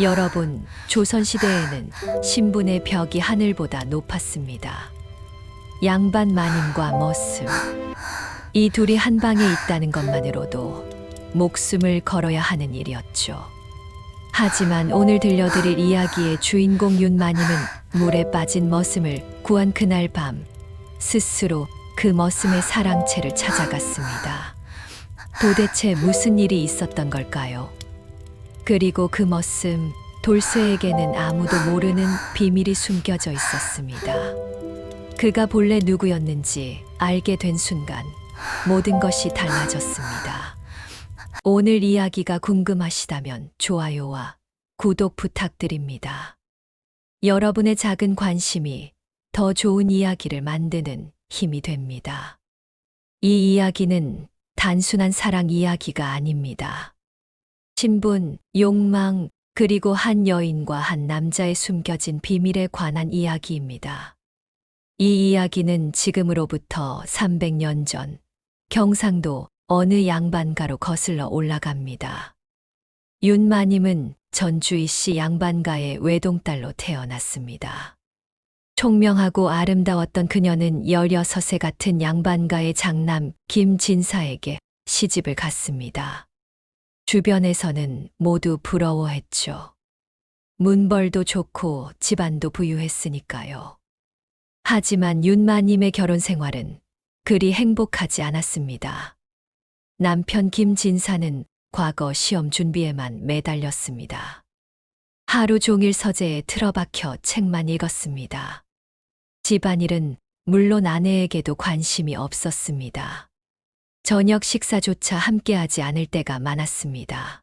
여러분, 조선시대에는 신분의 벽이 하늘보다 높았습니다. 양반 마님과 머슴. 이 둘이 한 방에 있다는 것만으로도 목숨을 걸어야 하는 일이었죠. 하지만 오늘 들려드릴 이야기의 주인공 윤마님은 물에 빠진 머슴을 구한 그날 밤 스스로 그 머슴의 사랑채를 찾아갔습니다. 도대체 무슨 일이 있었던 걸까요? 그리고 그 머슴 돌쇠에게는 아무도 모르는 비밀이 숨겨져 있었습니다. 그가 본래 누구였는지 알게 된 순간 모든 것이 달라졌습니다. 오늘 이야기가 궁금하시다면 좋아요와 구독 부탁드립니다. 여러분의 작은 관심이 더 좋은 이야기를 만드는 힘이 됩니다. 이 이야기는 단순한 사랑 이야기가 아닙니다. 신분, 욕망, 그리고 한 여인과 한 남자의 숨겨진 비밀에 관한 이야기입니다. 이 이야기는 지금으로부터 300년 전 경상도 어느 양반가로 거슬러 올라갑니다. 윤마님은 전주이씨 양반가의 외동딸로 태어났습니다. 총명하고 아름다웠던 그녀는 16세 같은 양반가의 장남 김진사에게 시집을 갔습니다. 주변에서는 모두 부러워했죠. 문벌도 좋고 집안도 부유했으니까요. 하지만 윤마님의 결혼 생활은 그리 행복하지 않았습니다. 남편 김진사는 과거 시험 준비에만 매달렸습니다. 하루 종일 서재에 틀어박혀 책만 읽었습니다. 집안일은 물론 아내에게도 관심이 없었습니다. 저녁 식사조차 함께하지 않을 때가 많았습니다.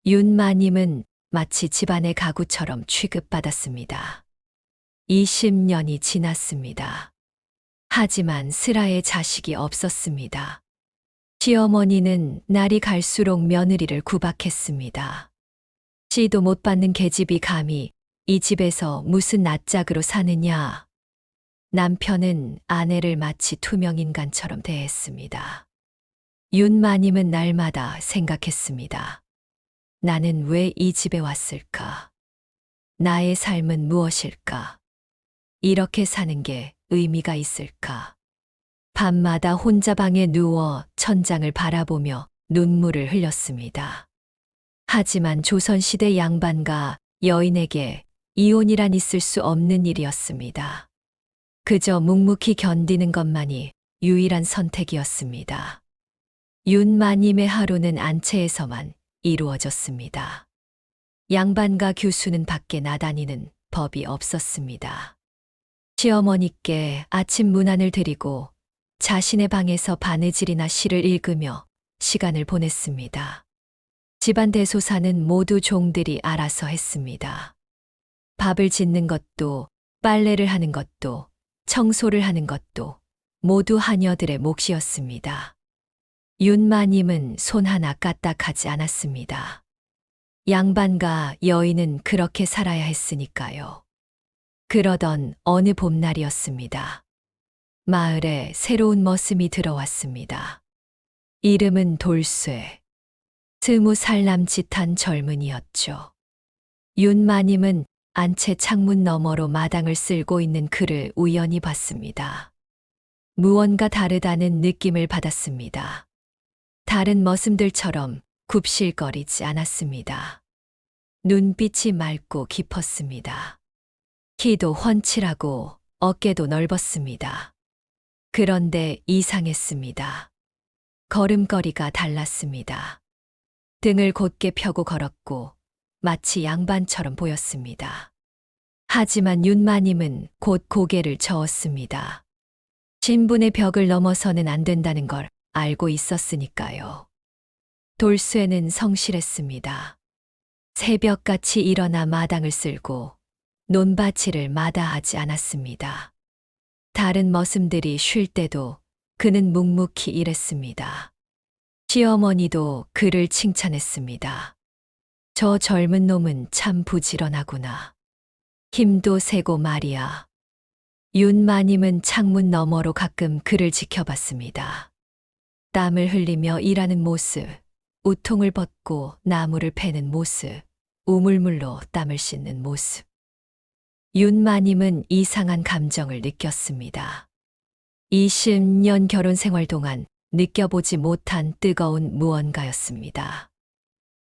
윤마님은 마치 집안의 가구처럼 취급받았습니다. 20년이 지났습니다. 하지만 슬아의 자식이 없었습니다. 시어머니는 날이 갈수록 며느리를 구박했습니다. 씨도 못 받는 계집이 감히 이 집에서 무슨 낯짝으로 사느냐. 남편은 아내를 마치 투명인간처럼 대했습니다. 윤마님은 날마다 생각했습니다. 나는 왜 이 집에 왔을까? 나의 삶은 무엇일까? 이렇게 사는 게 의미가 있을까? 밤마다 혼자 방에 누워 천장을 바라보며 눈물을 흘렸습니다. 하지만 조선시대 양반과 여인에게 이혼이란 있을 수 없는 일이었습니다. 그저 묵묵히 견디는 것만이 유일한 선택이었습니다. 윤마님의 하루는 안채에서만 이루어졌습니다. 양반가 교수는 밖에 나다니는 법이 없었습니다. 시어머니께 아침 문안을 드리고 자신의 방에서 바느질이나 시를 읽으며 시간을 보냈습니다. 집안 대소사는 모두 종들이 알아서 했습니다. 밥을 짓는 것도, 빨래를 하는 것도, 청소를 하는 것도 모두 하녀들의 몫이었습니다. 윤마님은 손 하나 까딱하지 않았습니다. 양반과 여인은 그렇게 살아야 했으니까요. 그러던 어느 봄날이었습니다. 마을에 새로운 머슴이 들어왔습니다. 이름은 돌쇠. 20살 남짓한 젊은이였죠. 윤마님은 안채 창문 너머로 마당을 쓸고 있는 그를 우연히 봤습니다. 무언가 다르다는 느낌을 받았습니다. 다른 머슴들처럼 굽실거리지 않았습니다. 눈빛이 맑고 깊었습니다. 키도 훤칠하고 어깨도 넓었습니다. 그런데 이상했습니다. 걸음걸이가 달랐습니다. 등을 곧게 펴고 걸었고 마치 양반처럼 보였습니다. 하지만 윤마님은 곧 고개를 저었습니다. 신분의 벽을 넘어서는 안 된다는 걸 알고 있었으니까요. 돌쇠는 성실했습니다. 새벽같이 일어나 마당을 쓸고 논밭일을 마다하지 않았습니다. 다른 머슴들이 쉴 때도 그는 묵묵히 일했습니다. 시어머니도 그를 칭찬했습니다. 저 젊은 놈은 참 부지런하구나. 힘도 세고 말이야. 윤마님은 창문 너머로 가끔 그를 지켜봤습니다. 땀을 흘리며 일하는 모습, 우통을 벗고 나무를 패는 모습, 우물물로 땀을 씻는 모습. 윤마님은 이상한 감정을 느꼈습니다. 20년 결혼 생활 동안 느껴보지 못한 뜨거운 무언가였습니다.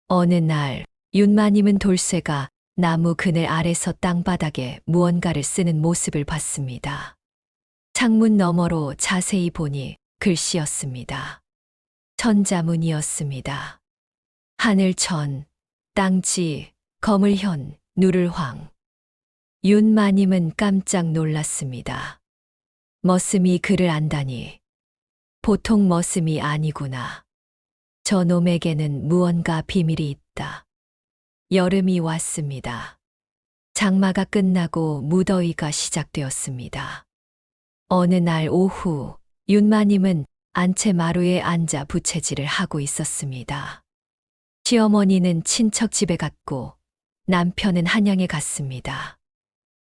어느 날 윤마님은 돌쇠가 나무 그늘 아래서 땅바닥에 무언가를 쓰는 모습을 봤습니다. 창문 너머로 자세히 보니 글씨였습니다. 천자문이었습니다. 하늘천, 땅지, 거물현, 누를황. 윤마님은 깜짝 놀랐습니다. 머슴이 글을 안다니. 보통 머슴이 아니구나. 저놈에게는 무언가 비밀이 있다. 여름이 왔습니다. 장마가 끝나고 무더위가 시작되었습니다. 어느 날 오후, 윤마님은 안채마루에 앉아 부채질을 하고 있었습니다. 시어머니는 친척 집에 갔고 남편은 한양에 갔습니다.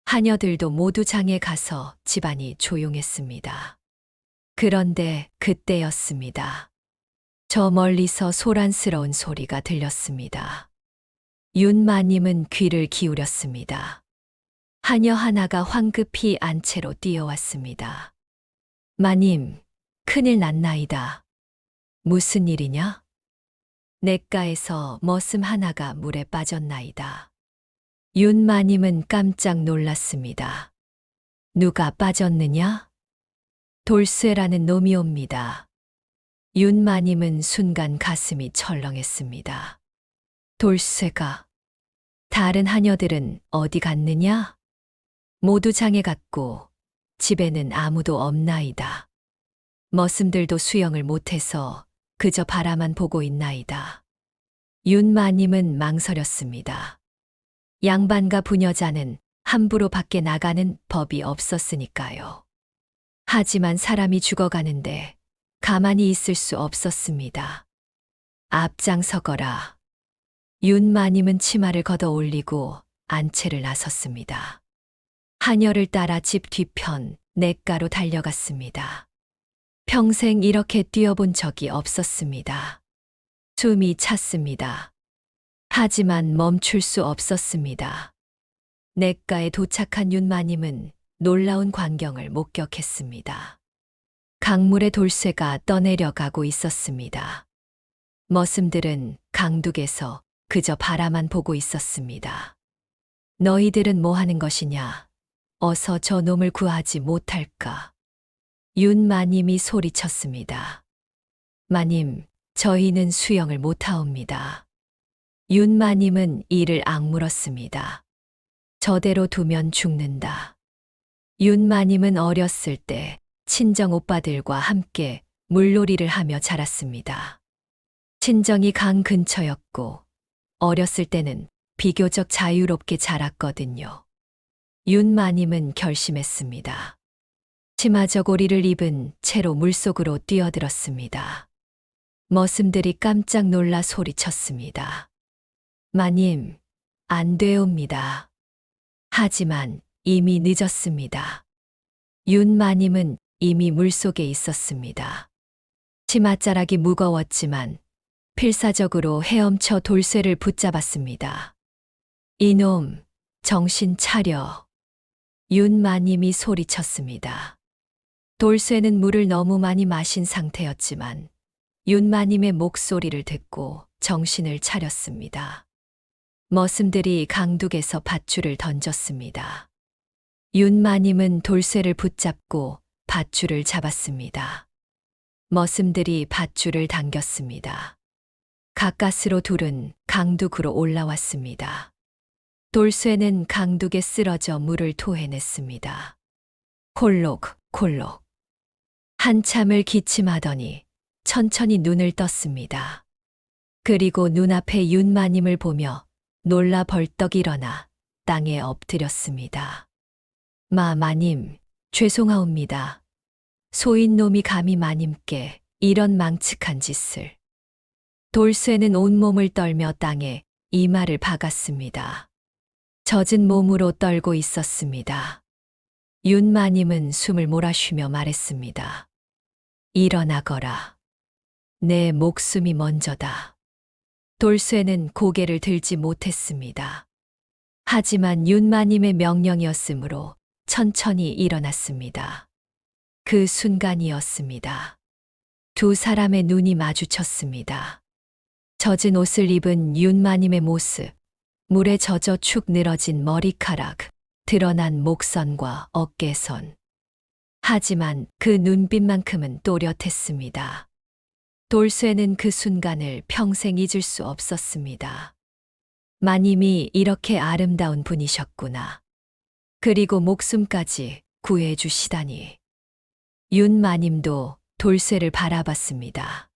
하녀들도 모두 장에 가서 집안이 조용했습니다. 그런데 그때였습니다. 저 멀리서 소란스러운 소리가 들렸습니다. 윤마님은 귀를 기울였습니다. 하녀 하나가 황급히 안채로 뛰어왔습니다. 마님, 큰일 났나이다. 무슨 일이냐? 냇가에서 머슴 하나가 물에 빠졌나이다. 윤마님은 깜짝 놀랐습니다. 누가 빠졌느냐? 돌쇠라는 놈이옵니다. 윤마님은 순간 가슴이 철렁했습니다. 돌쇠가. 다른 하녀들은 어디 갔느냐? 모두 장에 갔고 집에는 아무도 없나이다. 머슴들도 수영을 못해서 그저 바라만 보고 있나이다. 윤마님은 망설였습니다. 양반과 부녀자는 함부로 밖에 나가는 법이 없었으니까요. 하지만 사람이 죽어가는데 가만히 있을 수 없었습니다. 앞장서거라. 윤마님은 치마를 걷어 올리고 안채를 나섰습니다. 하녀를 따라 집 뒤편 냇가로 달려갔습니다. 평생 이렇게 뛰어본 적이 없었습니다. 숨이 찼습니다. 하지만 멈출 수 없었습니다. 냇가에 도착한 윤마님은 놀라운 광경을 목격했습니다. 강물에 돌쇠가 떠내려가고 있었습니다. 머슴들은 강둑에서 그저 바라만 보고 있었습니다. 너희들은 뭐 하는 것이냐? 어서 저 놈을 구하지 못할까? 윤마님이 소리쳤습니다. 마님, 저희는 수영을 못하옵니다. 윤마님은 이를 악물었습니다. 저대로 두면 죽는다. 윤마님은 어렸을 때 친정 오빠들과 함께 물놀이를 하며 자랐습니다. 친정이 강 근처였고 어렸을 때는 비교적 자유롭게 자랐거든요. 윤마님은 결심했습니다. 치마 저고리를 입은 채로 물속으로 뛰어들었습니다. 머슴들이 깜짝 놀라 소리쳤습니다. 마님, 안 되옵니다. 하지만 이미 늦었습니다. 윤마님은 이미 물속에 있었습니다. 치맛자락이 무거웠지만 필사적으로 헤엄쳐 돌쇠를 붙잡았습니다. 이놈, 정신 차려. 윤마님이 소리쳤습니다. 돌쇠는 물을 너무 많이 마신 상태였지만 윤마님의 목소리를 듣고 정신을 차렸습니다. 머슴들이 강둑에서 밧줄을 던졌습니다. 윤마님은 돌쇠를 붙잡고 밧줄을 잡았습니다. 머슴들이 밧줄을 당겼습니다. 가까스로 둘은 강둑으로 올라왔습니다. 돌쇠는 강둑에 쓰러져 물을 토해냈습니다. 콜록. 한참을 기침하더니 천천히 눈을 떴습니다. 그리고 눈앞에 윤마님을 보며 놀라 벌떡 일어나 땅에 엎드렸습니다. 마님, 죄송하옵니다. 소인놈이 감히 마님께 이런 망측한 짓을. 돌쇠는 온몸을 떨며 땅에 이마를 박았습니다. 젖은 몸으로 떨고 있었습니다. 윤마님은 숨을 몰아쉬며 말했습니다. 일어나거라. 내 목숨이 먼저다. 돌쇠는 고개를 들지 못했습니다. 하지만 윤마님의 명령이었으므로 천천히 일어났습니다. 그 순간이었습니다. 두 사람의 눈이 마주쳤습니다. 젖은 옷을 입은 윤마님의 모습, 물에 젖어 축 늘어진 머리카락, 드러난 목선과 어깨선. 하지만 그 눈빛만큼은 또렷했습니다. 돌쇠는 그 순간을 평생 잊을 수 없었습니다. 마님이 이렇게 아름다운 분이셨구나. 그리고 목숨까지 구해주시다니. 윤마님도 돌쇠를 바라봤습니다.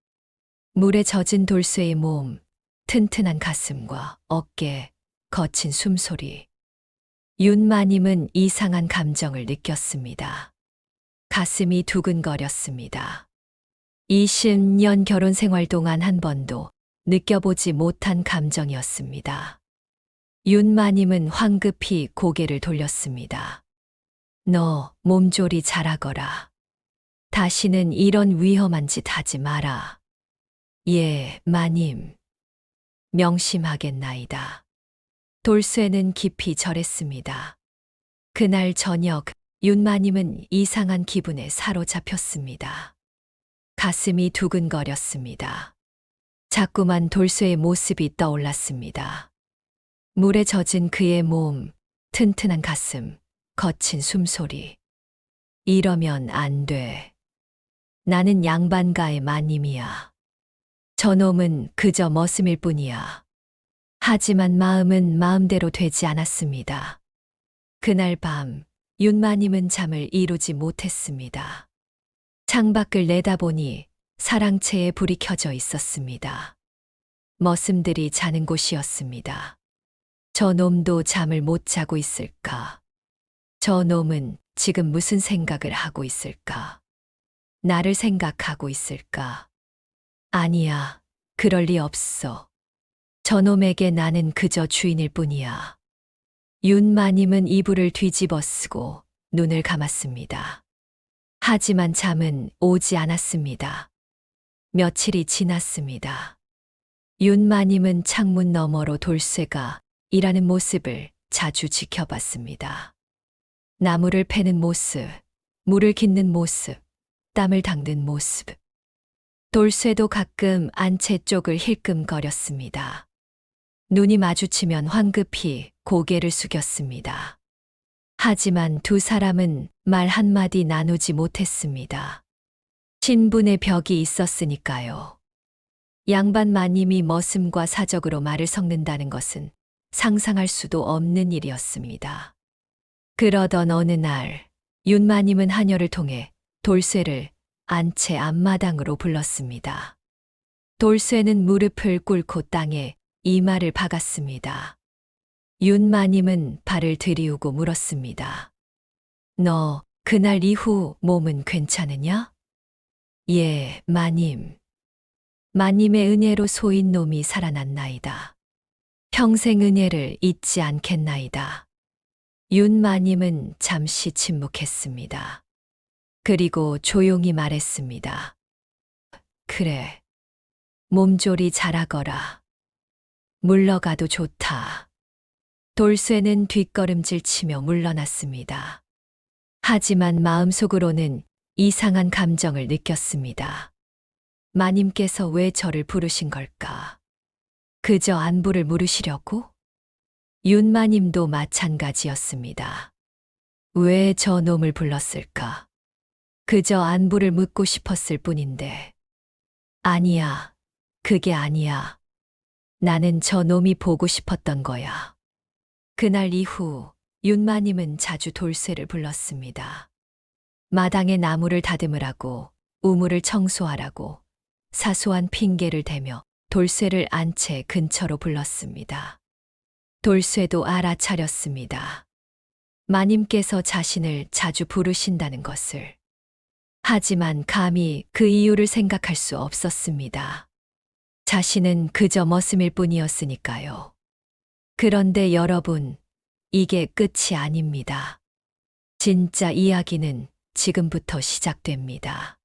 물에 젖은 돌쇠의 몸, 튼튼한 가슴과 어깨, 거친 숨소리. 윤마님은 이상한 감정을 느꼈습니다. 가슴이 두근거렸습니다. 20년 결혼 생활 동안 한 번도 느껴보지 못한 감정이었습니다. 윤마님은 황급히 고개를 돌렸습니다. 너 몸조리 잘하거라. 다시는 이런 위험한 짓 하지 마라. 예, 마님. 명심하겠나이다. 돌쇠는 깊이 절했습니다. 그날 저녁 윤마님은 이상한 기분에 사로잡혔습니다. 가슴이 두근거렸습니다. 자꾸만 돌쇠의 모습이 떠올랐습니다. 물에 젖은 그의 몸, 튼튼한 가슴, 거친 숨소리. 이러면 안 돼. 나는 양반가의 마님이야. 저놈은 그저 머슴일 뿐이야. 하지만 마음은 마음대로 되지 않았습니다. 그날 밤 윤마님은 잠을 이루지 못했습니다. 창밖을 내다보니 사랑채에 불이 켜져 있었습니다. 머슴들이 자는 곳이었습니다. 저 놈도 잠을 못 자고 있을까? 저 놈은 지금 무슨 생각을 하고 있을까? 나를 생각하고 있을까? 아니야, 그럴 리 없어. 저놈에게 나는 그저 주인일 뿐이야. 윤마님은 이불을 뒤집어 쓰고 눈을 감았습니다. 하지만 잠은 오지 않았습니다. 며칠이 지났습니다. 윤마님은 창문 너머로 돌쇠가 일하는 모습을 자주 지켜봤습니다. 나무를 패는 모습, 물을 깃는 모습, 땀을 닦는 모습. 돌쇠도 가끔 안채 쪽을 힐끔거렸습니다. 눈이 마주치면 황급히 고개를 숙였습니다. 하지만 두 사람은 말 한마디 나누지 못했습니다. 신분의 벽이 있었으니까요. 양반 마님이 머슴과 사적으로 말을 섞는다는 것은 상상할 수도 없는 일이었습니다. 그러던 어느 날 윤마님은 하녀를 통해 돌쇠를 안채 앞마당으로 불렀습니다. 돌쇠는 무릎을 꿇고 땅에 이마를 박았습니다. 윤마님은 발을 들이우고 물었습니다. 너 그날 이후 몸은 괜찮으냐? 예, 마님. 마님의 은혜로 소인 놈이 살아났나이다. 평생 은혜를 잊지 않겠나이다. 윤마님은 잠시 침묵했습니다. 그리고 조용히 말했습니다. 그래. 몸조리 잘하거라. 물러가도 좋다. 돌쇠는 뒷걸음질 치며 물러났습니다. 하지만 마음속으로는 이상한 감정을 느꼈습니다. 마님께서 왜 저를 부르신 걸까? 그저 안부를 물으시려고? 윤마님도 마찬가지였습니다. 왜 저 놈을 불렀을까? 그저 안부를 묻고 싶었을 뿐인데. 아니야, 그게 아니야. 나는 저 놈이 보고 싶었던 거야. 그날 이후 윤마님은 자주 돌쇠를 불렀습니다. 마당에 나무를 다듬으라고, 우물을 청소하라고 사소한 핑계를 대며 돌쇠를 안채 근처로 불렀습니다. 돌쇠도 알아차렸습니다. 마님께서 자신을 자주 부르신다는 것을. 하지만 감히 그 이유를 생각할 수 없었습니다. 자신은 그저 머슴일 뿐이었으니까요. 그런데 여러분, 이게 끝이 아닙니다. 진짜 이야기는 지금부터 시작됩니다.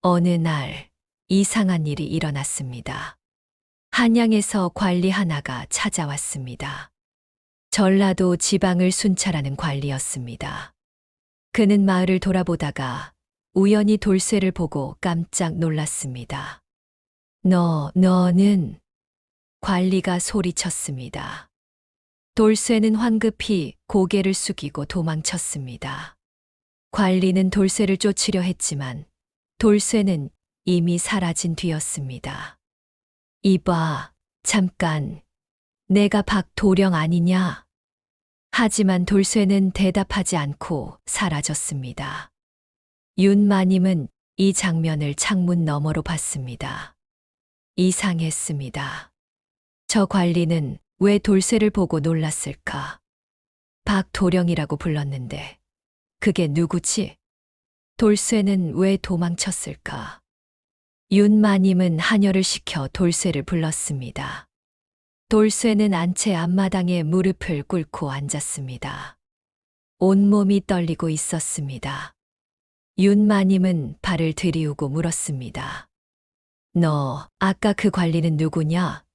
어느 날 이상한 일이 일어났습니다. 한양에서 관리 하나가 찾아왔습니다. 전라도 지방을 순찰하는 관리였습니다. 그는 마을을 돌아보다가 우연히 돌쇠를 보고 깜짝 놀랐습니다. 너는? 관리가 소리쳤습니다. 돌쇠는 황급히 고개를 숙이고 도망쳤습니다. 관리는 돌쇠를 쫓으려 했지만 돌쇠는 이미 사라진 뒤였습니다. 이봐, 잠깐. 내가 박도령 아니냐? 하지만 돌쇠는 대답하지 않고 사라졌습니다. 윤마님은 이 장면을 창문 너머로 봤습니다. 이상했습니다. 저 관리는 왜 돌쇠를 보고 놀랐을까? 박도령이라고 불렀는데 그게 누구지? 돌쇠는 왜 도망쳤을까? 윤마님은 하녀를 시켜 돌쇠를 불렀습니다. 돌쇠는 안채 앞마당에 무릎을 꿇고 앉았습니다. 온몸이 떨리고 있었습니다. 윤마님은 발을 들이우고 물었습니다. 너, 아까 그 관리는 누구냐?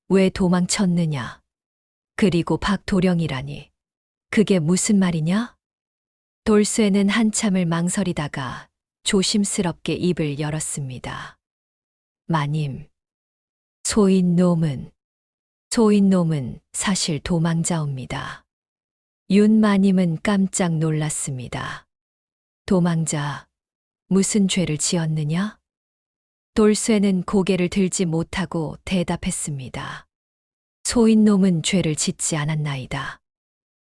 왜 도망쳤느냐? 그리고 박도령이라니. 그게 무슨 말이냐? 돌쇠는 한참을 망설이다가 조심스럽게 입을 열었습니다. 마님, 소인놈은 사실 도망자옵니다. 윤마님은 깜짝 놀랐습니다. 도망자, 무슨 죄를 지었느냐? 돌쇠는 고개를 들지 못하고 대답했습니다. 소인놈은 죄를 짓지 않았나이다.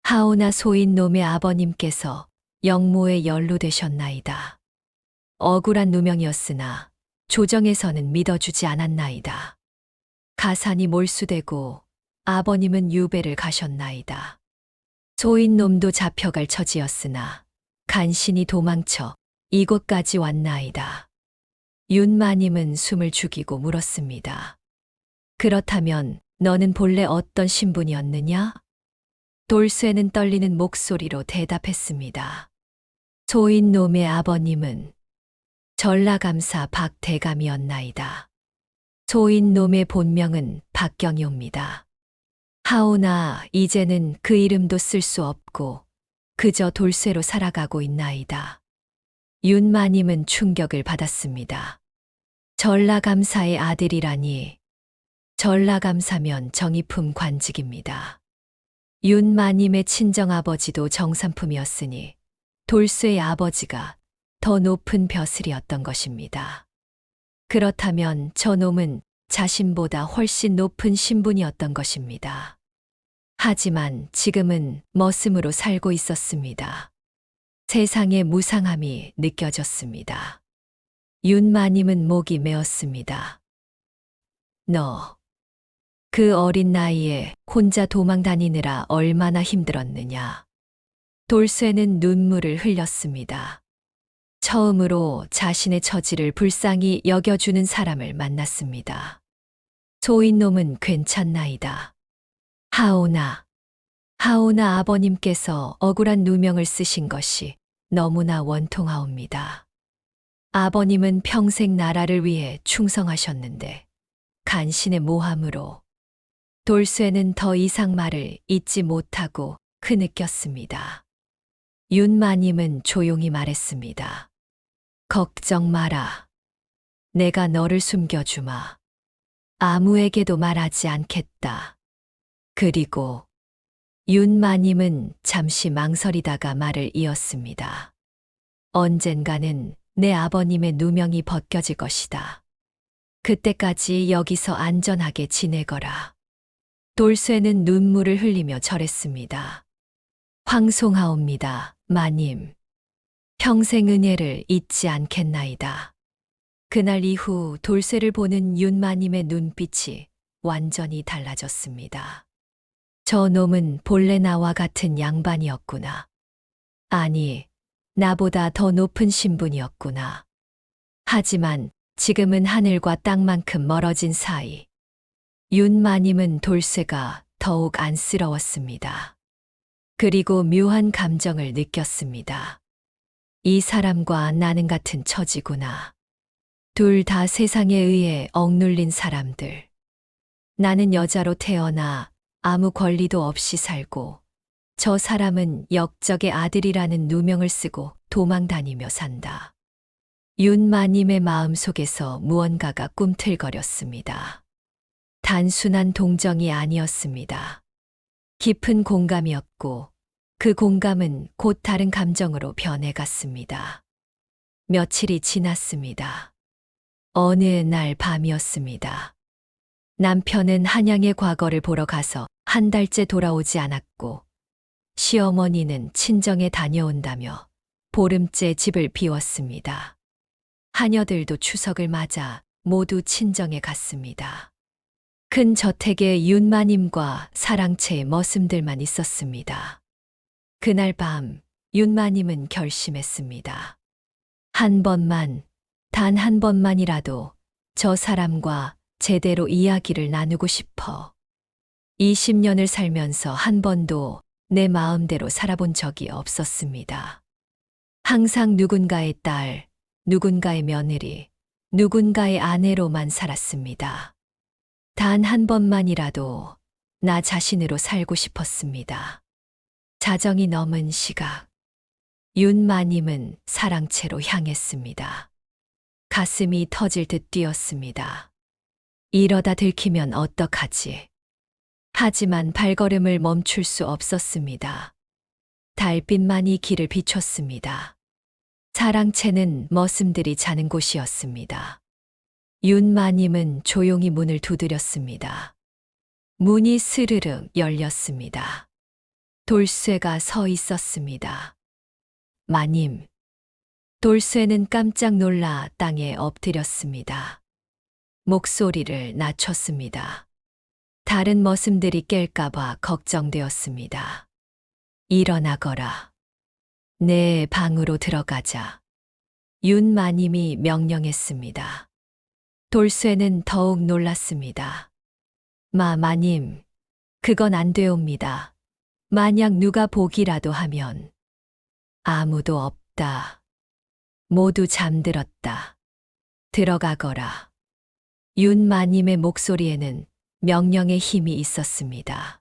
하오나 소인놈의 아버님께서 영모에 연루되셨나이다. 억울한 누명이었으나 조정에서는 믿어주지 않았나이다. 가산이 몰수되고 아버님은 유배를 가셨나이다. 소인놈도 잡혀갈 처지였으나 간신히 도망쳐 이곳까지 왔나이다. 윤마님은 숨을 죽이고 물었습니다. 그렇다면 너는 본래 어떤 신분이었느냐? 돌쇠는 떨리는 목소리로 대답했습니다. 소인놈의 아버님은 전라감사 박대감이었나이다. 소인놈의 본명은 박경이옵니다. 하오나 이제는 그 이름도 쓸 수 없고 그저 돌쇠로 살아가고 있나이다. 윤마님은 충격을 받았습니다. 전라감사의 아들이라니. 전라감사면 정의품 관직입니다. 윤마님의 친정아버지도 정삼품이었으니 돌쇠의 아버지가 더 높은 벼슬이었던 것입니다. 그렇다면 저놈은 자신보다 훨씬 높은 신분이었던 것입니다. 하지만 지금은 머슴으로 살고 있었습니다. 세상의 무상함이 느껴졌습니다. 윤마님은 목이 메었습니다. 너, 그 어린 나이에 혼자 도망 다니느라 얼마나 힘들었느냐. 돌쇠는 눈물을 흘렸습니다. 처음으로 자신의 처지를 불쌍히 여겨주는 사람을 만났습니다. 소인놈은 괜찮나이다. 하오나 아버님께서 억울한 누명을 쓰신 것이 너무나 원통하옵니다. 아버님은 평생 나라를 위해 충성하셨는데 간신의 모함으로. 돌쇠는 더 이상 말을 잇지 못하고 흐느꼈습니다. 윤마님은 조용히 말했습니다. 걱정 마라. 내가 너를 숨겨주마. 아무에게도 말하지 않겠다. 그리고 윤마님은 잠시 망설이다가 말을 이었습니다. 언젠가는 내 아버님의 누명이 벗겨질 것이다. 그때까지 여기서 안전하게 지내거라. 돌쇠는 눈물을 흘리며 절했습니다. 황송하옵니다, 마님. 평생 은혜를 잊지 않겠나이다. 그날 이후 돌쇠를 보는 윤마님의 눈빛이 완전히 달라졌습니다. 저 놈은 본래 나와 같은 양반이었구나. 아니, 나보다 더 높은 신분이었구나. 하지만 지금은 하늘과 땅만큼 멀어진 사이. 윤마님은 돌쇠가 더욱 안쓰러웠습니다. 그리고 묘한 감정을 느꼈습니다. 이 사람과 나는 같은 처지구나. 둘 다 세상에 의해 억눌린 사람들. 나는 여자로 태어나 아무 권리도 없이 살고 저 사람은 역적의 아들이라는 누명을 쓰고 도망 다니며 산다. 윤마님의 마음속에서 무언가가 꿈틀거렸습니다. 단순한 동정이 아니었습니다. 깊은 공감이었고 그 공감은 곧 다른 감정으로 변해갔습니다. 며칠이 지났습니다. 어느 날 밤이었습니다. 남편은 한양의 과거를 보러 가서 한 달째 돌아오지 않았고 시어머니는 친정에 다녀온다며 보름째 집을 비웠습니다. 하녀들도 추석을 맞아 모두 친정에 갔습니다. 큰 저택에 윤마님과 사랑채의 머슴들만 있었습니다. 그날 밤 윤마님은 결심했습니다. 한 번만, 단 한 번만이라도 저 사람과 제대로 이야기를 나누고 싶어. 20년을 살면서 한 번도 내 마음대로 살아본 적이 없었습니다. 항상 누군가의 딸, 누군가의 며느리, 누군가의 아내로만 살았습니다. 단 한 번만이라도 나 자신으로 살고 싶었습니다. 자정이 넘은 시각, 윤마님은 사랑채로 향했습니다. 가슴이 터질 듯 뛰었습니다. 이러다 들키면 어떡하지? 하지만 발걸음을 멈출 수 없었습니다. 달빛만이 길을 비췄습니다. 사랑채는 머슴들이 자는 곳이었습니다. 윤마님은 조용히 문을 두드렸습니다. 문이 스르륵 열렸습니다. 돌쇠가 서 있었습니다. 마님. 돌쇠는 깜짝 놀라 땅에 엎드렸습니다. 목소리를 낮췄습니다. 다른 머슴들이 깰까봐 걱정되었습니다. 일어나거라. 내 방으로 들어가자. 윤마님이 명령했습니다. 돌쇠는 더욱 놀랐습니다. 마님, 그건 안 되옵니다. 만약 누가 보기라도 하면 아무도 없다. 모두 잠들었다. 들어가거라. 윤마님의 목소리에는 명령의 힘이 있었습니다.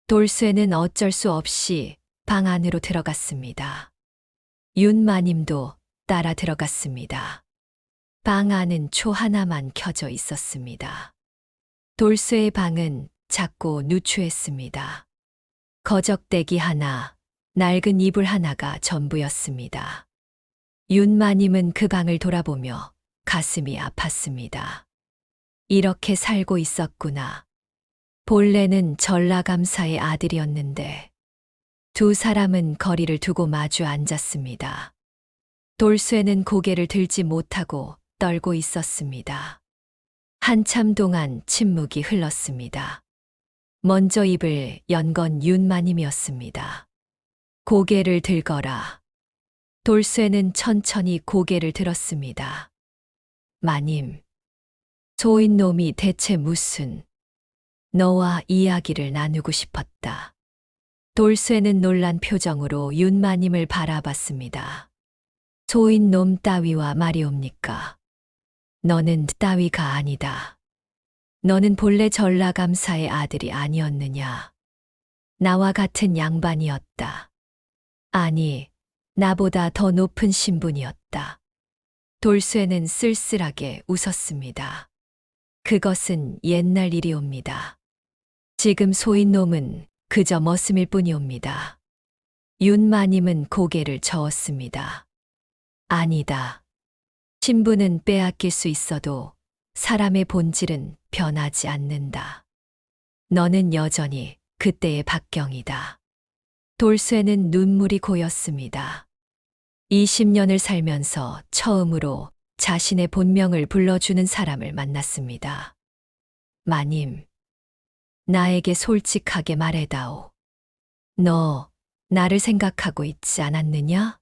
돌쇠는 어쩔 수 없이 방 안으로 들어갔습니다. 윤마님도 따라 들어갔습니다. 방 안은 초 하나만 켜져 있었습니다. 돌쇠의 방은 작고 누추했습니다. 거적대기 하나, 낡은 이불 하나가 전부였습니다. 윤마님은 그 방을 돌아보며 가슴이 아팠습니다. 이렇게 살고 있었구나. 본래는 전라감사의 아들이었는데 두 사람은 거리를 두고 마주 앉았습니다. 돌쇠는 고개를 들지 못하고 떨고 있었습니다. 한참 동안 침묵이 흘렀습니다. 먼저 입을 연 건 윤마님이었습니다. 고개를 들거라. 돌쇠는 천천히 고개를 들었습니다. 마님, 소인놈이 대체 무슨... 너와 이야기를 나누고 싶었다. 돌쇠는 놀란 표정으로 윤마님을 바라봤습니다. 소인놈 따위와 말이옵니까? 너는 따위가 아니다. 너는 본래 전라감사의 아들이 아니었느냐? 나와 같은 양반이었다. 아니, 나보다 더 높은 신분이었다. 돌쇠는 쓸쓸하게 웃었습니다. 그것은 옛날 일이옵니다. 지금 소인놈은 그저 머슴일 뿐이옵니다. 윤마님은 고개를 저었습니다. 아니다. 신분은 빼앗길 수 있어도 사람의 본질은 변하지 않는다. 너는 여전히 그때의 박경이다. 돌쇠는 눈물이 고였습니다. 20년을 살면서 처음으로 자신의 본명을 불러주는 사람을 만났습니다. 마님, 나에게 솔직하게 말해다오. 너 나를 생각하고 있지 않았느냐?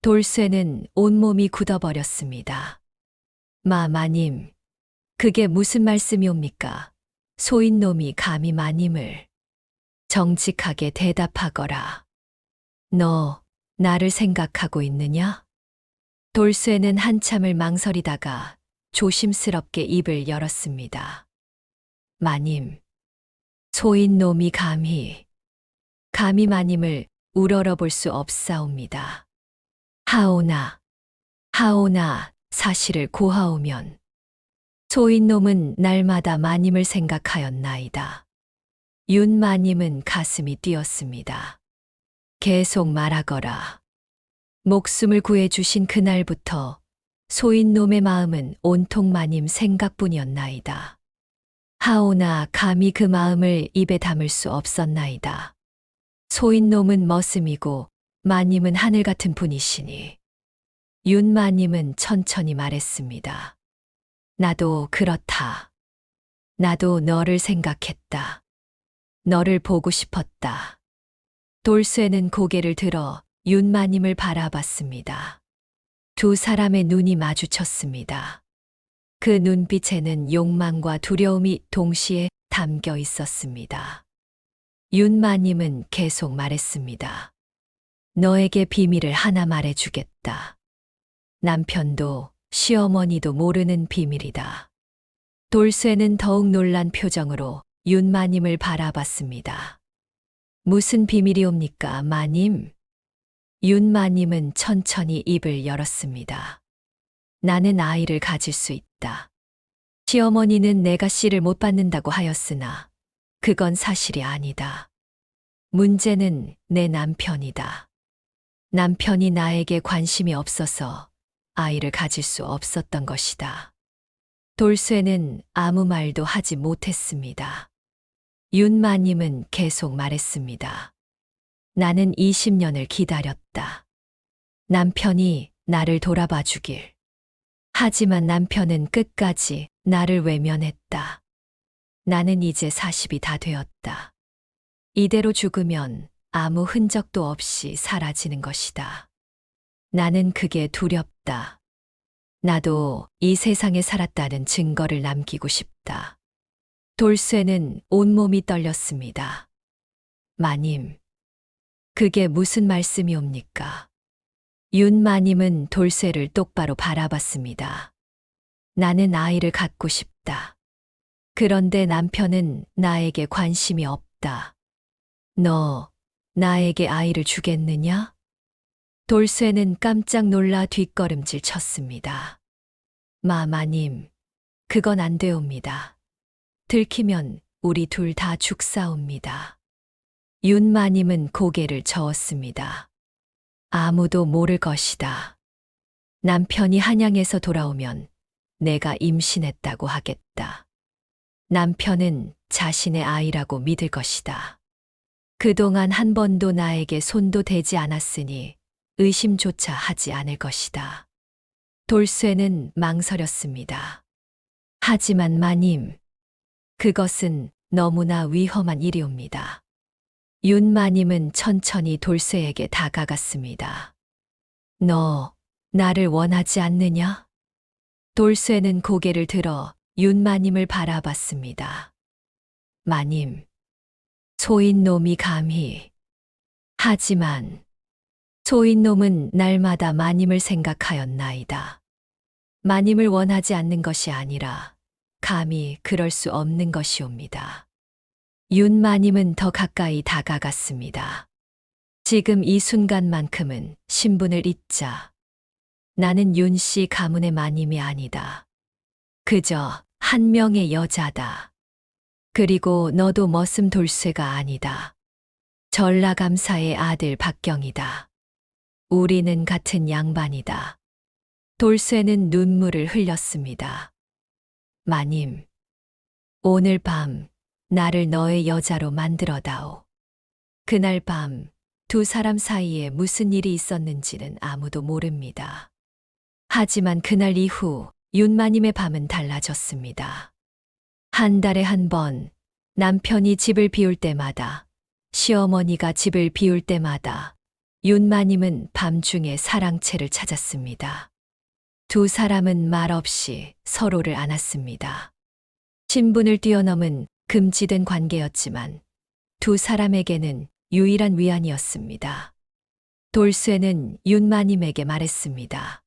돌쇠는 온몸이 굳어버렸습니다. 마님, 그게 무슨 말씀이옵니까? 소인놈이 감히 마님을... 정직하게 대답하거라. 너 나를 생각하고 있느냐? 돌쇠는 한참을 망설이다가 조심스럽게 입을 열었습니다. 마님, 소인놈이 감히 마님을 우러러볼 수 없사옵니다. 하오나, 사실을 고하오면 소인놈은 날마다 마님을 생각하였나이다. 윤마님은 가슴이 뛰었습니다. 계속 말하거라. 목숨을 구해주신 그날부터 소인놈의 마음은 온통 마님 생각뿐이었나이다. 하오나 감히 그 마음을 입에 담을 수 없었나이다. 소인놈은 머슴이고 마님은 하늘 같은 분이시니. 윤마님은 천천히 말했습니다. 나도 그렇다. 나도 너를 생각했다. 너를 보고 싶었다. 돌쇠는 고개를 들어 윤마님을 바라봤습니다. 두 사람의 눈이 마주쳤습니다. 그 눈빛에는 욕망과 두려움이 동시에 담겨 있었습니다. 윤마님은 계속 말했습니다. 너에게 비밀을 하나 말해주겠다. 남편도 시어머니도 모르는 비밀이다. 돌쇠는 더욱 놀란 표정으로 윤마님을 바라봤습니다. 무슨 비밀이옵니까, 마님? 윤마님은 천천히 입을 열었습니다. 나는 아이를 가질 수 있다. 시어머니는 내가 씨를 못 받는다고 하였으나 그건 사실이 아니다. 문제는 내 남편이다. 남편이 나에게 관심이 없어서 아이를 가질 수 없었던 것이다. 돌쇠는 아무 말도 하지 못했습니다. 윤마님은 계속 말했습니다. 나는 20년을 기다렸다. 남편이 나를 돌아봐 주길. 하지만 남편은 끝까지 나를 외면했다. 나는 이제 40이 다 되었다. 이대로 죽으면 아무 흔적도 없이 사라지는 것이다. 나는 그게 두렵다. 나도 이 세상에 살았다는 증거를 남기고 싶다. 돌쇠는 온몸이 떨렸습니다. 마님, 그게 무슨 말씀이옵니까? 윤마님은 돌쇠를 똑바로 바라봤습니다. 나는 아이를 갖고 싶다. 그런데 남편은 나에게 관심이 없다. 너 나에게 아이를 주겠느냐? 돌쇠는 깜짝 놀라 뒷걸음질 쳤습니다. 마님, 그건 안 되옵니다. 들키면 우리 둘 다 죽사옵니다. 윤마님은 고개를 저었습니다. 아무도 모를 것이다. 남편이 한양에서 돌아오면 내가 임신했다고 하겠다. 남편은 자신의 아이라고 믿을 것이다. 그동안 한 번도 나에게 손도 대지 않았으니 의심조차 하지 않을 것이다. 돌쇠는 망설였습니다. 하지만 마님, 그것은 너무나 위험한 일이옵니다. 윤마님은 천천히 돌쇠에게 다가갔습니다. 너 나를 원하지 않느냐? 돌쇠는 고개를 들어 윤마님을 바라봤습니다. 마님, 소인놈이 감히. 하지만 소인놈은 날마다 마님을 생각하였나이다. 마님을 원하지 않는 것이 아니라 감히 그럴 수 없는 것이옵니다. 윤마님은 더 가까이 다가갔습니다. 지금 이 순간만큼은 신분을 잊자. 나는 윤씨 가문의 마님이 아니다. 그저 한 명의 여자다. 그리고 너도 머슴 돌쇠가 아니다. 전라감사의 아들 박경이다. 우리는 같은 양반이다. 돌쇠는 눈물을 흘렸습니다. 마님, 오늘 밤 나를 너의 여자로 만들어다오. 그날 밤 두 사람 사이에 무슨 일이 있었는지는 아무도 모릅니다. 하지만 그날 이후 윤마님의 밤은 달라졌습니다. 한 달에 한 번 남편이 집을 비울 때마다, 시어머니가 집을 비울 때마다 윤마님은 밤중에 사랑채를 찾았습니다. 두 사람은 말없이 서로를 안았습니다. 신분을 뛰어넘은 금지된 관계였지만 두 사람에게는 유일한 위안이었습니다. 돌쇠는 윤마님에게 말했습니다.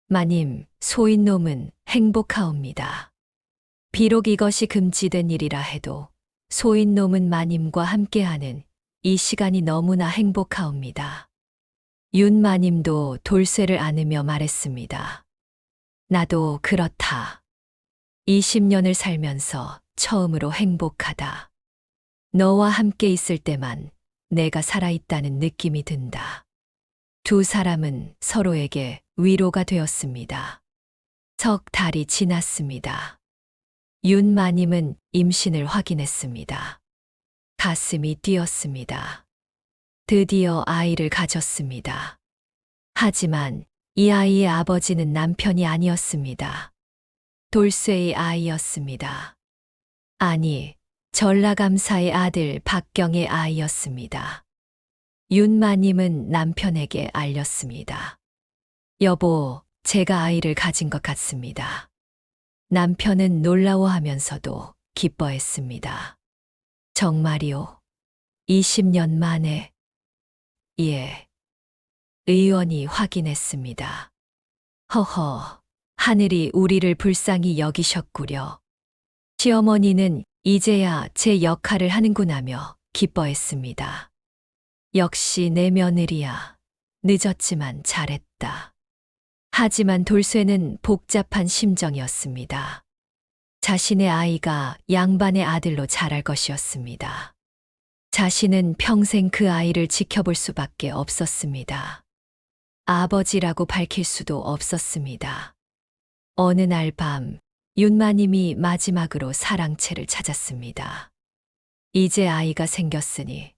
마님, 소인놈은 행복하옵니다. 비록 이것이 금지된 일이라 해도 소인놈은 마님과 함께하는 이 시간이 너무나 행복하옵니다. 윤 마님도 돌쇠를 안으며 말했습니다. 나도 그렇다. 20년을 살면서 처음으로 행복하다. 너와 함께 있을 때만 내가 살아있다는 느낌이 든다. 두 사람은 서로에게 위로가 되었습니다. 석 달이 지났습니다. 윤 마님은 임신을 확인했습니다. 가슴이 뛰었습니다. 드디어 아이를 가졌습니다. 하지만 이 아이의 아버지는 남편이 아니었습니다. 돌쇠의 아이였습니다. 아니, 전라감사의 아들 박경의 아이였습니다. 윤마님은 남편에게 알렸습니다. 여보, 제가 아이를 가진 것 같습니다. 남편은 놀라워하면서도 기뻐했습니다. 정말이요? 20년 만에? 예. 의원이 확인했습니다. 허허, 하늘이 우리를 불쌍히 여기셨구려. 시어머니는 이제야 제 역할을 하는구나며 기뻐했습니다. 역시 내 며느리야. 늦었지만 잘했다. 하지만 돌쇠는 복잡한 심정이었습니다. 자신의 아이가 양반의 아들로 자랄 것이었습니다. 자신은 평생 그 아이를 지켜볼 수밖에 없었습니다. 아버지라고 밝힐 수도 없었습니다. 어느 날 밤, 윤마님이 마지막으로 사랑채를 찾았습니다. 이제 아이가 생겼으니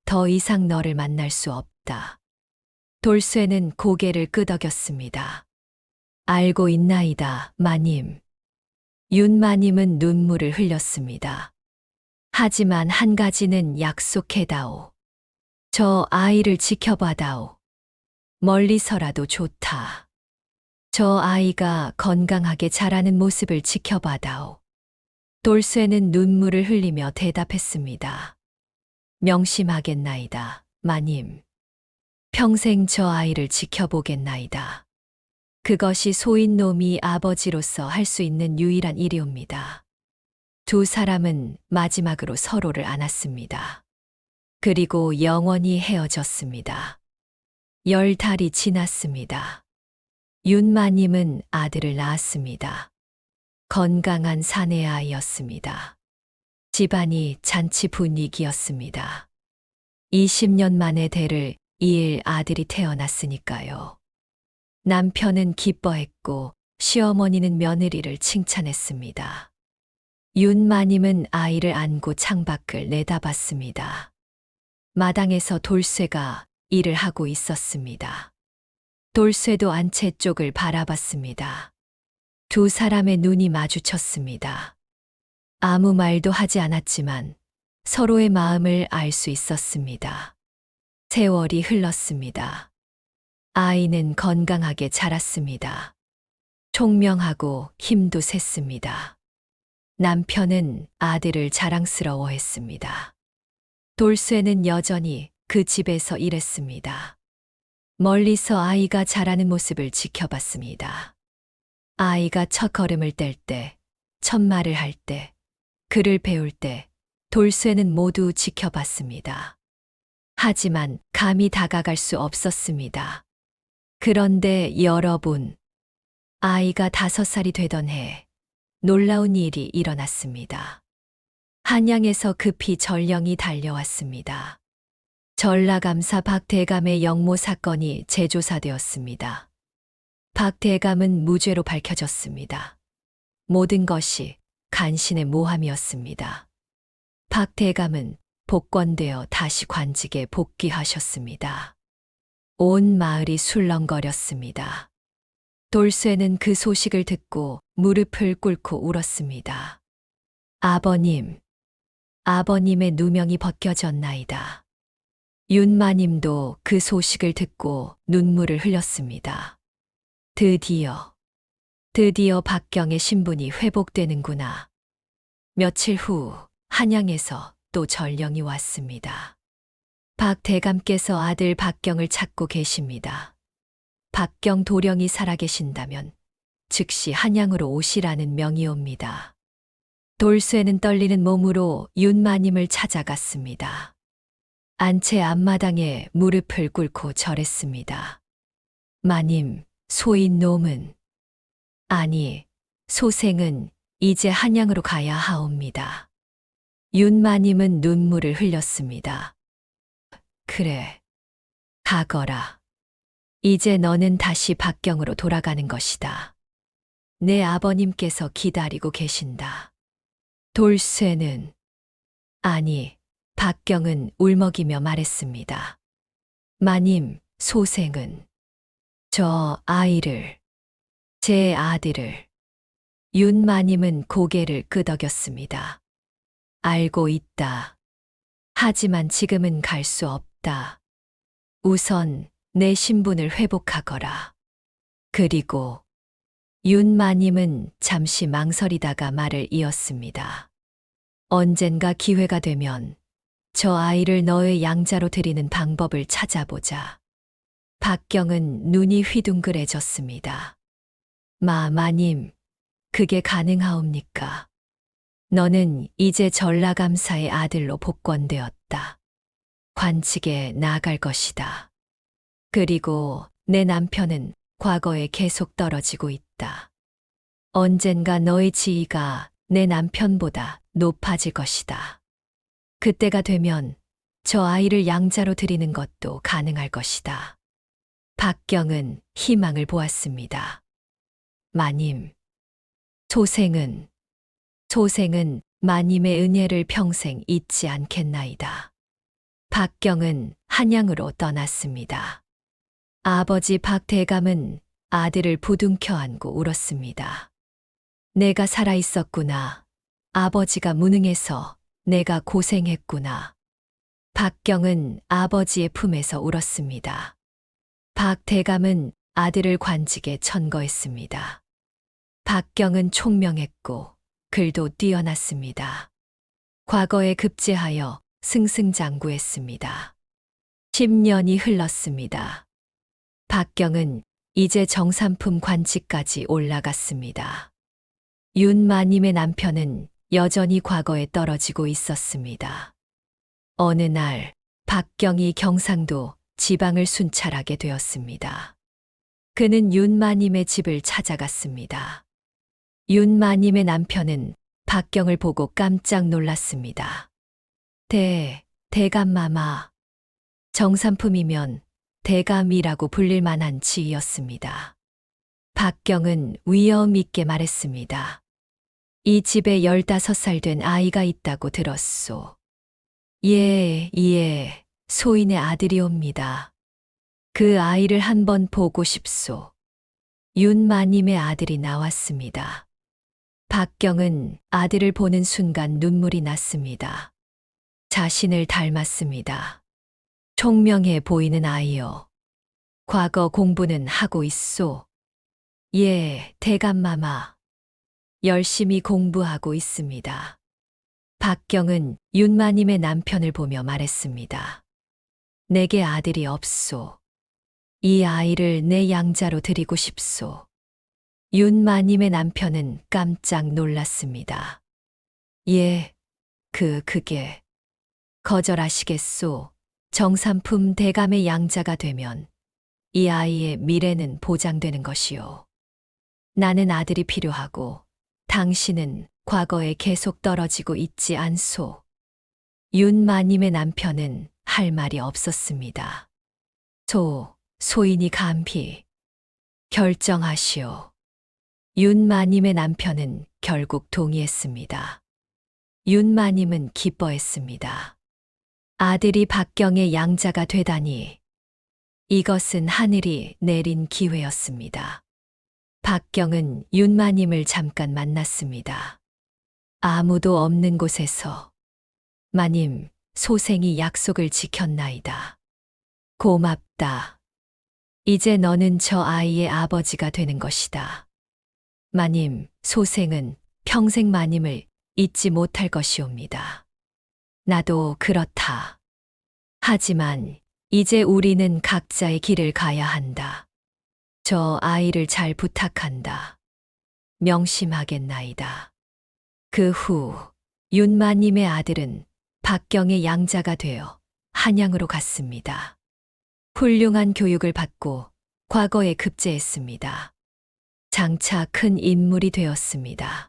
더 이상 너를 만날 수 없다. 돌쇠는 고개를 끄덕였습니다. 알고 있나이다, 마님. 윤마님은 눈물을 흘렸습니다. 하지만 한 가지는 약속해다오. 저 아이를 지켜봐다오. 멀리서라도 좋다. 저 아이가 건강하게 자라는 모습을 지켜봐다오. 돌쇠는 눈물을 흘리며 대답했습니다. 명심하겠나이다, 마님. 평생 저 아이를 지켜보겠나이다. 그것이 소인놈이 아버지로서 할 수 있는 유일한 일이옵니다. 두 사람은 마지막으로 서로를 안았습니다. 그리고 영원히 헤어졌습니다. 10달이 지났습니다. 윤마님은 아들을 낳았습니다. 건강한 사내 아이였습니다. 집안이 잔치 분위기였습니다. 20년 만에 대를 이을 아들이 태어났으니까요. 남편은 기뻐했고 시어머니는 며느리를 칭찬했습니다. 윤마님은 아이를 안고 창밖을 내다봤습니다. 마당에서 돌쇠가 일을 하고 있었습니다. 돌쇠도 안채 쪽을 바라봤습니다. 두 사람의 눈이 마주쳤습니다. 아무 말도 하지 않았지만 서로의 마음을 알 수 있었습니다. 세월이 흘렀습니다. 아이는 건강하게 자랐습니다. 총명하고 힘도 셌습니다. 남편은 아들을 자랑스러워했습니다. 돌쇠는 여전히 그 집에서 일했습니다. 멀리서 아이가 자라는 모습을 지켜봤습니다. 아이가 첫 걸음을 뗄 때, 첫 말을 할 때, 글을 배울 때 돌쇠는 모두 지켜봤습니다. 하지만 감히 다가갈 수 없었습니다. 그런데 여러분, 아이가 5살이 되던 해 놀라운 일이 일어났습니다. 한양에서 급히 전령이 달려왔습니다. 전라감사 박대감의 영모 사건이 재조사되었습니다. 박대감은 무죄로 밝혀졌습니다. 모든 것이 간신의 모함이었습니다. 박대감은 복권되어 다시 관직에 복귀하셨습니다. 온 마을이 술렁거렸습니다. 돌쇠는 그 소식을 듣고 무릎을 꿇고 울었습니다. 아버님, 아버님의 누명이 벗겨졌나이다. 윤마님도 그 소식을 듣고 눈물을 흘렸습니다. 드디어 박경의 신분이 회복되는구나. 며칠 후 한양에서 또 전령이 왔습니다. 박 대감께서 아들 박경을 찾고 계십니다. 박경 도령이 살아계신다면 즉시 한양으로 오시라는 명이옵니다. 돌쇠는 떨리는 몸으로 윤마님을 찾아갔습니다. 안채 앞마당에 무릎을 꿇고 절했습니다. 마님, 소인놈은, 아니, 소생은 이제 한양으로 가야 하옵니다. 윤마님은 눈물을 흘렸습니다. 그래, 가거라. 이제 너는 다시 박경으로 돌아가는 것이다. 내 아버님께서 기다리고 계신다. 돌쇠는, 아니, 박경은 울먹이며 말했습니다. 마님, 소생은 저 아이를, 제 아들을. 윤마님은 고개를 끄덕였습니다. 알고 있다. 하지만 지금은 갈 수 없다. 우선 내 신분을 회복하거라. 그리고 윤마님은 잠시 망설이다가 말을 이었습니다. 언젠가 기회가 되면 저 아이를 너의 양자로 들이는 방법을 찾아보자. 박경은 눈이 휘둥그레졌습니다. 마님, 그게 가능하옵니까? 너는 이제 전라감사의 아들로 복권되었다. 관직에 나아갈 것이다. 그리고 내 남편은 과거에 계속 떨어지고 있다. 언젠가 너의 지위가 내 남편보다 높아질 것이다. 그때가 되면 저 아이를 양자로 들이는 것도 가능할 것이다. 박경은 희망을 보았습니다. 마님, 소생은 마님의 은혜를 평생 잊지 않겠나이다. 박경은 한양으로 떠났습니다. 아버지 박대감은 아들을 부둥켜 안고 울었습니다. 내가 살아 있었구나. 아버지가 무능해서 내가 고생했구나. 박경은 아버지의 품에서 울었습니다. 박대감은 아들을 관직에 천거했습니다. 박경은 총명했고 글도 뛰어났습니다. 과거에 급제하여 승승장구했습니다. 10년이 흘렀습니다. 박경은 이제 정삼품 관직까지 올라갔습니다. 윤마님의 남편은 여전히 과거에 떨어지고 있었습니다. 어느 날 박경이 경상도 지방을 순찰하게 되었습니다. 그는 윤마님의 집을 찾아갔습니다. 윤마님의 남편은 박경을 보고 깜짝 놀랐습니다. 대감마마. 정삼품이면 대감이라고 불릴 만한 지위였습니다. 박경은 위엄 있게 말했습니다. 이 집에 15살 된 아이가 있다고 들었소. 예, 소인의 아들이옵니다. 그 아이를 한번 보고 싶소. 윤마님의 아들이 나왔습니다. 박경은 아들을 보는 순간 눈물이 났습니다. 자신을 닮았습니다. 총명해 보이는 아이요. 과거 공부는 하고 있소. 예, 대감마마. 열심히 공부하고 있습니다. 박경은 윤마님의 남편을 보며 말했습니다. 내게 아들이 없소. 이 아이를 내 양자로 드리고 싶소. 윤마님의 남편은 깜짝 놀랐습니다. 예, 그게. 거절하시겠소. 정삼품 대감의 양자가 되면 이 아이의 미래는 보장되는 것이요. 나는 아들이 필요하고 당신은 과거에 계속 떨어지고 있지 않소. 윤마님의 남편은 할 말이 없었습니다. 소인이 감히 결정하시오. 윤마님의 남편은 결국 동의했습니다. 윤마님은 기뻐했습니다. 아들이 박경의 양자가 되다니. 이것은 하늘이 내린 기회였습니다. 박경은 윤마님을 잠깐 만났습니다. 아무도 없는 곳에서. 마님, 소생이 약속을 지켰나이다. 고맙다. 이제 너는 저 아이의 아버지가 되는 것이다. 마님, 소생은 평생 마님을 잊지 못할 것이옵니다. 나도 그렇다. 하지만 이제 우리는 각자의 길을 가야 한다. 저 아이를 잘 부탁한다. 명심하겠나이다. 그 후 윤마님의 아들은 박경의 양자가 되어 한양으로 갔습니다. 훌륭한 교육을 받고 과거에 급제했습니다. 장차 큰 인물이 되었습니다.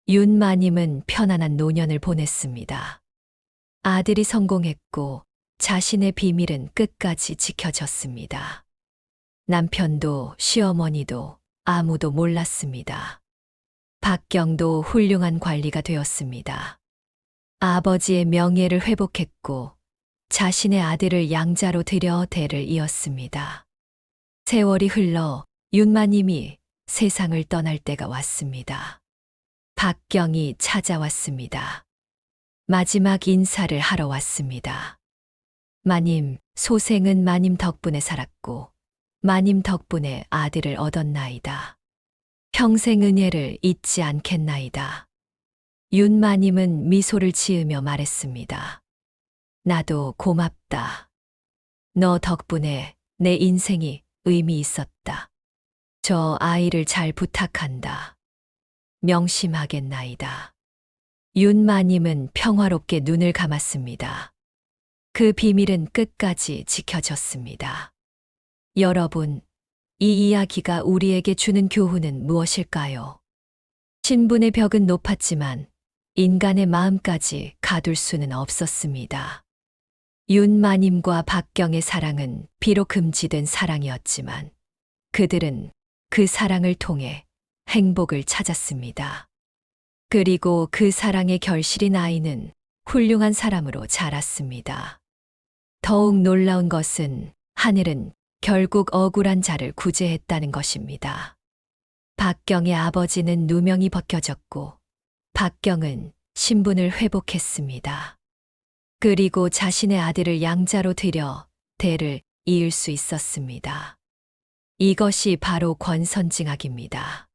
윤마님은 편안한 노년을 보냈습니다. 아들이 성공했고 자신의 비밀은 끝까지 지켜졌습니다. 남편도 시어머니도 아무도 몰랐습니다. 박경도 훌륭한 관리가 되었습니다. 아버지의 명예를 회복했고 자신의 아들을 양자로 들여 대를 이었습니다. 세월이 흘러 윤마님이 세상을 떠날 때가 왔습니다. 박경이 찾아왔습니다. 마지막 인사를 하러 왔습니다. 마님, 소생은 마님 덕분에 살았고 마님 덕분에 아들을 얻었나이다. 평생 은혜를 잊지 않겠나이다. 윤마님은 미소를 지으며 말했습니다. 나도 고맙다. 너 덕분에 내 인생이 의미 있었다. 저 아이를 잘 부탁한다. 명심하겠나이다. 윤마님은 평화롭게 눈을 감았습니다. 그 비밀은 끝까지 지켜졌습니다. 여러분, 이 이야기가 우리에게 주는 교훈은 무엇일까요? 신분의 벽은 높았지만 인간의 마음까지 가둘 수는 없었습니다. 윤마님과 박경의 사랑은 비록 금지된 사랑이었지만 그들은 그 사랑을 통해 행복을 찾았습니다. 그리고 그 사랑의 결실인 아이는 훌륭한 사람으로 자랐습니다. 더욱 놀라운 것은 하늘은 결국 억울한 자를 구제했다는 것입니다. 박경의 아버지는 누명이 벗겨졌고 박경은 신분을 회복했습니다. 그리고 자신의 아들을 양자로 들여 대를 이을 수 있었습니다. 이것이 바로 권선징악입니다.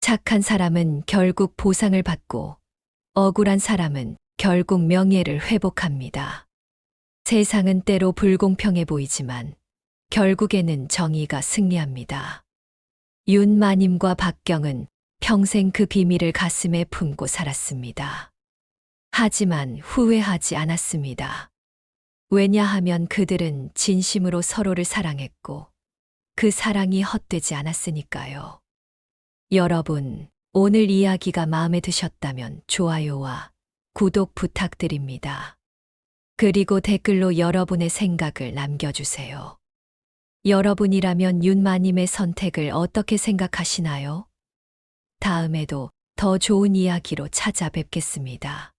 착한 사람은 결국 보상을 받고 억울한 사람은 결국 명예를 회복합니다. 세상은 때로 불공평해 보이지만 결국에는 정의가 승리합니다. 윤마님과 박경은 평생 그 비밀을 가슴에 품고 살았습니다. 하지만 후회하지 않았습니다. 왜냐하면 그들은 진심으로 서로를 사랑했고 그 사랑이 헛되지 않았으니까요. 여러분, 오늘 이야기가 마음에 드셨다면 좋아요와 구독 부탁드립니다. 그리고 댓글로 여러분의 생각을 남겨주세요. 여러분이라면 윤마님의 선택을 어떻게 생각하시나요? 다음에도 더 좋은 이야기로 찾아뵙겠습니다.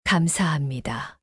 감사합니다.